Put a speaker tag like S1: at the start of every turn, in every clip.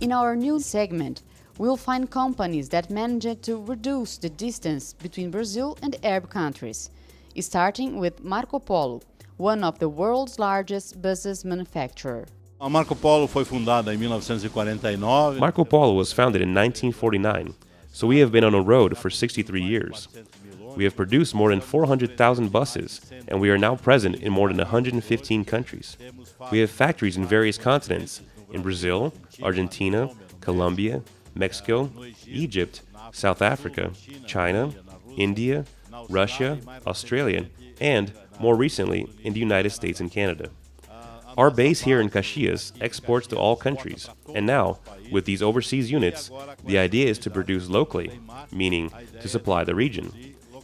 S1: In our new segment, we'll find companies that managed to reduce the distance between Brazil and Arab countries, starting with Marcopolo, one of the world's largest buses manufacturer.
S2: Marcopolo foi fundada em 1949.
S3: Marcopolo was founded in 1949, so we have been on a road for 63 years. We have produced more than 400,000 buses, and we are now present in more than 115 countries. We have factories in various continents, in Brazil, Argentina, Colombia, Mexico, Egypt, South Africa, China, India, Russia, Australia, and, more recently, in the United States and Canada. Our base here in Caxias exports to all countries, and now, with these overseas units, the idea is to produce locally, meaning to supply the region.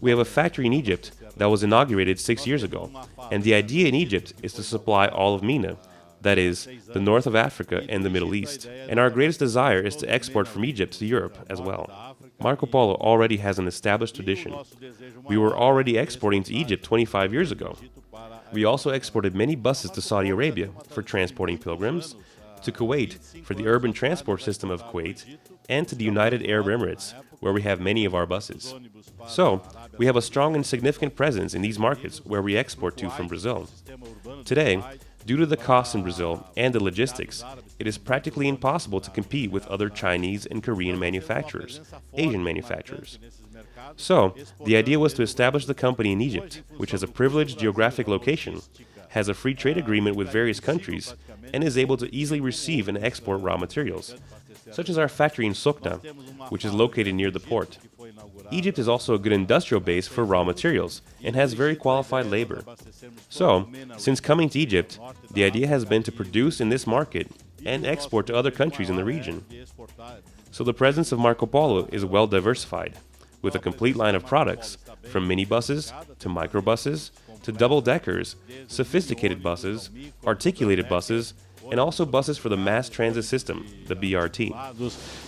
S3: We have a factory in Egypt that was inaugurated 6 years ago, and the idea in Egypt is to supply all of MENA, that is, the north of Africa and the Middle East, and our greatest desire is to export from Egypt to Europe as well. Marcopolo already has an established tradition. We were already exporting to Egypt 25 years ago. We also exported many buses to Saudi Arabia for transporting pilgrims, to Kuwait for the urban transport system of Kuwait, and to the United Arab Emirates, where we have many of our buses. So, we have a strong and significant presence in these markets where we export to from Brazil. Today, due to the costs in Brazil and the logistics, it is practically impossible to compete with other Chinese and Korean manufacturers, Asian manufacturers. So, the idea was to establish the company in Egypt, which has a privileged geographic location, has a free trade agreement with various countries, and is able to easily receive and export raw materials, such as our factory in Sokna, which is located near the port. Egypt is also a good industrial base for raw materials and has very qualified labor. So, since coming to Egypt, the idea has been to produce in this market and export to other countries in the region. So the presence of Marcopolo is well diversified, with a complete line of products, from minibuses to microbuses to double-deckers, sophisticated buses, articulated buses, and also buses for the mass transit system, the BRT.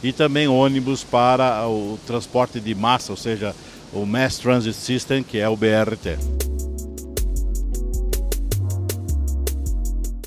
S2: E também ônibus para o transporte de massa, ou seja, o Mass Transit System, que é o BRT.